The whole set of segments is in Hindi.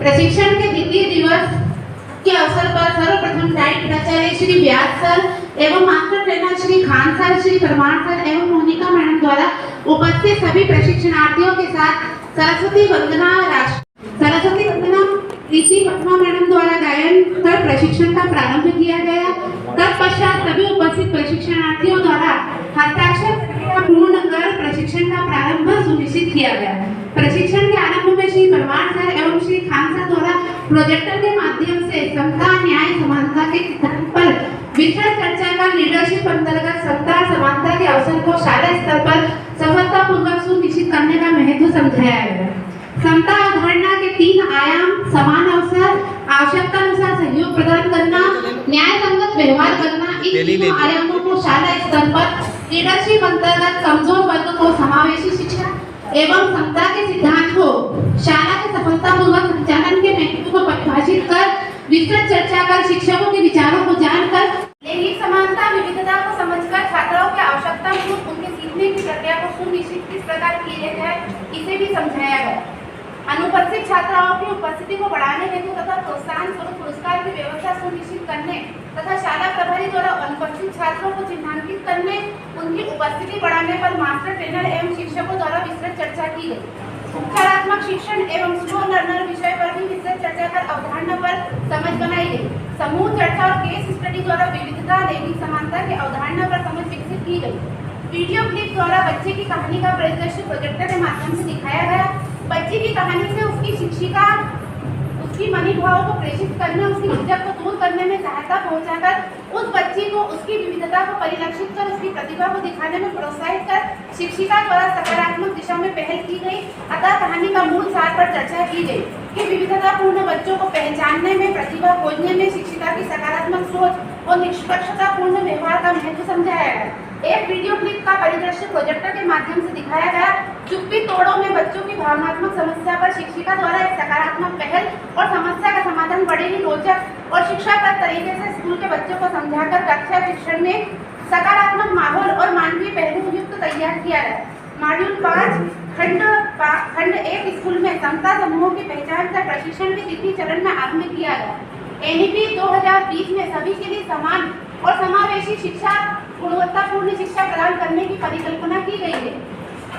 प्रशिक्षण के द्वितीय दिवस के अवसर पर सर्वप्रथम डाइट प्राचार्य श्री व्यास सर एवं master trainer Shri Khan sir, Shri Parmar sir एवं मोनिका मैडम द्वारा उपस्थित सभी प्रशिक्षणार्थियों के साथ सरस्वती वंदना प्रीति पटवा मैडम द्वारा गायन कर प्रशिक्षण का प्रारंभ किया गया। तत्पश्चात सभी उपस्थित प्रशिक्षणार्थियों द्वारा हस्ताक्षर पूर्ण कर प्रशिक्षण का प्रारंभ सुनिश्चित किया गया। प्रशिक्षण के आरंभ में श्री परमार सर एवं श्री खान सर द्वारा प्रोजेक्टर के माध्यम से समता, न्याय, समानता के सिद्धांत पर विस्तृत चर्चा का लीडरशिप अंतर्गत समता समानता के अवसर को शाला स्तर पर सफलतापूर्वक सुनिश्चित करने का महत्व समझाया गया। समता अवधारणा के 3 आयाम समान अवसर, आवश्यकता अनुसार सहयोग प्रदान करना, न्याय संगत व्यवहार करना, इन तीनों आयामों को शाला स्तर पर लीडरशिप अंतर्गत कमजोर वर्ग को समावेशी शिक्षा एवं समता के सिद्धांत को शाला के सफलतापूर्वक संचालन के महत्व को परिभाषित कर विस्तृत चर्चा कर शिक्षकों के विचारों को जानकर लैंगिक समानता विविधता को समझकर छात्राओं की आवश्यकता अनुरूप उनके सीखने की प्रक्रिया को सुनिश्चित किस प्रकार किया जाए इसे भी समझाया गया। अनुपस्थित छात्राओं की उपस्थिति को बढ़ाने हेतु तथा प्रोत्साहन स्वरूप पुरस्कार की व्यवस्था सुनिश्चित करने तथा शाला प्रभारी द्वारा अनुपस्थित छात्रों को चिन्हांकित करने, उनकी उपस्थिति बढ़ाने पर मास्टर ट्रेनर एवं शिक्षकों द्वारा विस्तृत चर्चा की गई। उपचारात्मक शिक्षण एवं स्लो लर्नर विषय पर भी विस्तृत चर्चा कर अवधारणा पर समझ बनाई गई। समूह चर्चा और केस स्टडी द्वारा विविधता, लैंगिक समानता की अवधारणा पर समझ विकसित की गई। वीडियो क्लिप द्वारा बच्चे की कहानी का परिदृश्य प्रोजेक्टर के माध्यम से दिखाया गया। बच्चे की कहानी से उसकी शिक्षिका उसकी मनोभाव को प्रेषित करने, उसकी झिझक को दूर करने में सहायता पहुंचाकर उस बच्ची को उसकी विविधता को परिलक्षित कर उसकी प्रतिभा को दिखाने में प्रोत्साहित कर शिक्षिका द्वारा सकारात्मक दिशा में पहल की गई। अतः कहानी का मूल सार पर चर्चा की गई कि विविधतापूर्ण बच्चों को पहचानने में, प्रतिभा खोजने में शिक्षिका की सकारात्मक सोच और निष्पक्षतापूर्ण व्यवहार का महत्व समझाया गया। एक वीडियो क्लिप का परिदृश्य प्रोजेक्टर के माध्यम से दिखाया गया। चुप्पी तोड़ो में बच्चों की भावनात्मक समस्या पर शिक्षिका द्वारा एक सकारात्मक पहल और समस्या का समाधान बड़े ही रोचक और शिक्षाप्रद तरीके से स्कूल के बच्चों को समझाकर कक्षा शिक्षण में सकारात्मक माहौल और मानवीय पहलू युक्त तैयार किया गया। मॉड्यूल 5 खंड 1 स्कूल में समता समूहों की पहचान कर प्रशिक्षण के द्वितीय चरण में आरंभ किया गया। एनईपी 2020 में सभी के लिए समान और समावेशी शिक्षा, गुणवत्तापूर्ण शिक्षा प्रदान करने की परिकल्पना की गई है।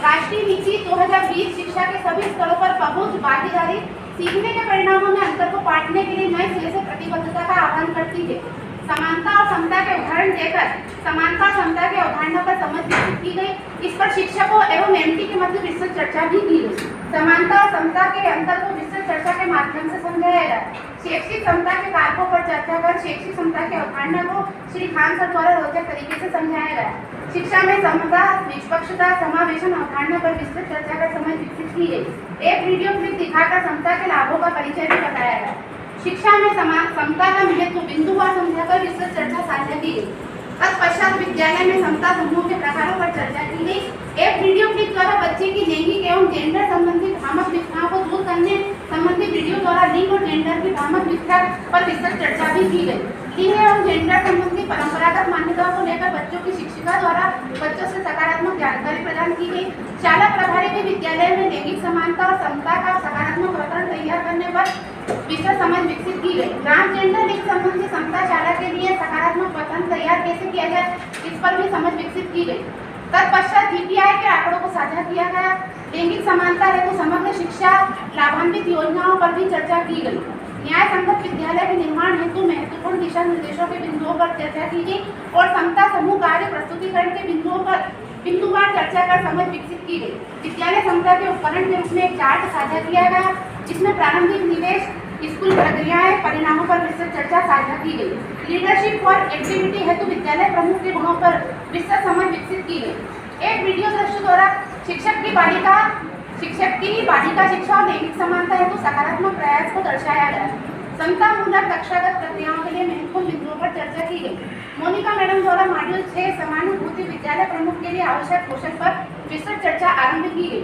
राष्ट्रीय नीति 2020 शिक्षा के सभी स्तरों पर पहुंच, भागीदारी, सीखने के परिणामों में अंतर को पाटने के लिए नए सिरे से प्रतिबद्धता का आह्वान करती है। समानता और समता के उदाहरण देकर समानता और समता के अवधारणा पर समझ विकसित की गई। इस पर शिक्षकों एवं एमटी के मध्य विस्तृत चर्चा भी की गई। समानता और समता के अंतर को विस्तृत चर्चा के माध्यम से समझाया गया। शैक्षिक समता के कारकों पर चर्चा कर शैक्षिक समता की अवधारणा को श्री खान सर द्वारा रोचक तरीके से समझाया गया। शिक्षा में समता, निष्पक्षता, समावेशन अवधारणा पर विस्तृत चर्चा कर समझ विकसित की गई। एक वीडियो क्लिप दिखाकर समता के लाभों का परिचय भी बताया गया। शिक्षा में समता का महत्व बिंदुवार समझाकर विस्तृत चर्चा साझा की गई। तत्पश्चात विद्यालय में समता समूह के प्रकारों पर चर्चा की गई। एक वीडियो क्लिप द्वारा बच्चे की लैंगिक एवं जेंडर संबंधी भ्रामक विचारों को दूर करने संबंधी वीडियो द्वारा लिंग और जेंडर की भ्रामक विचार पर विस्तृत चर्चा भी की गई। लिंग एवं जेंडर संबंधी परंपरागत मान्यताओं को लेकर बच्चों की शिक्षिका द्वारा बच्चों से सकारात्मक जानकारी प्रदान की गई। शाला प्रभारी के विद्यालय में लैंगिक समानता और समता का सकारात्मक वातावरण तैयार करने पर विस्तृत समझ विकसित की गई। ट्रांसजेंडर लिंग संबंधी समता शाला के लिए सकारात्मक वातावरण तैयार कैसे किया जाए इस पर भी समझ विकसित की गई। तत्पश्चात जीपीआई के आंकड़ों को साझा किया गया। लैंगिक समानता हेतु समग्र शिक्षा लाभान्वित योजनाओं पर भी चर्चा की गई। न्याय संगत विद्यालय के निर्माण हेतु महत्वपूर्ण दिशा निर्देशों के बिंदुओं पर चर्चा की गई और समता समूह कार्य प्रस्तुतिकरण के बिंदुओं पर बिंदुवार चर्चा कर समझ विकसित की गई। विद्यालय समता के उपकरण के रूप में एक चार्ट साझा किया गया जिसमें प्रारंभिक निवेश, स्कूल प्रक्रियाएं, परिणामों पर विस्तृत चर्चा साझा की गई। लीडरशिप फॉर एक्टिविटी हेतु विद्यालय प्रमुख के गुणों पर विस्तृत समझ विकसित की गई। एक वीडियो दृश्य द्वारा शिक्षक की बालिका शिक्षा और लैंगिक समानता हेतु सकारात्मक प्रयास को दर्शाया गया। समतामूलक कक्षागत प्रक्रियाओं के लिए महत्वपूर्ण बिंदुओं पर चर्चा की गई। मोनिका मैडम द्वारा मॉड्यूल 6 समानुभूति विद्यालय प्रमुख के लिए आवश्यक कौशल पर विस्तृत चर्चा आरंभ की गई।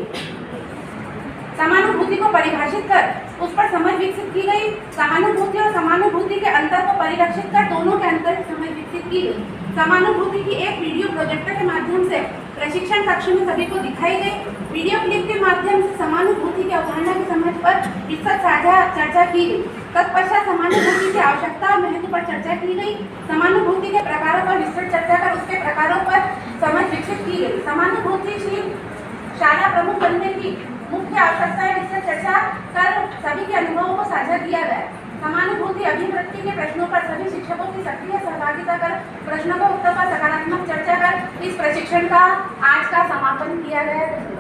समानुभूति को परिभाषित कर उस पर समझ विकसित की गई। समानुभूति और समानुभूति के अंतर को परिलक्षित कर दोनों के अंतर की समझ विकसित की गई। समानुभूति की एक वीडियो प्रोजेक्टर के माध्यम से प्रशिक्षण कक्ष में सभी को दिखाई गई। वीडियो क्लिप के माध्यम से समानुभूति की अवधारणा की समझ पर विस्तृत साझा चर्चा की गई। तत्पश्चात समानुभूति की आवश्यकता और महत्व पर चर्चा की गई। समानुभूति के प्रकारों पर विस्तृत चर्चा कर उसके प्रकारों पर समझ विकसित की गई। समानुभूतिशील शाला प्रमुख बनने की मुख्य आवश्यकताएं विस्तृत चर्चा कर सभी के अनुभवों को साझा किया गया। समानुभूति अभिवृत्ति के प्रश्नों पर सभी शिक्षकों की सक्रिय सहभागिता कर प्रश्नों का उत्तर पर सकारात्मक चर्चा कर इस प्रशिक्षण का आज का समापन किया गया है।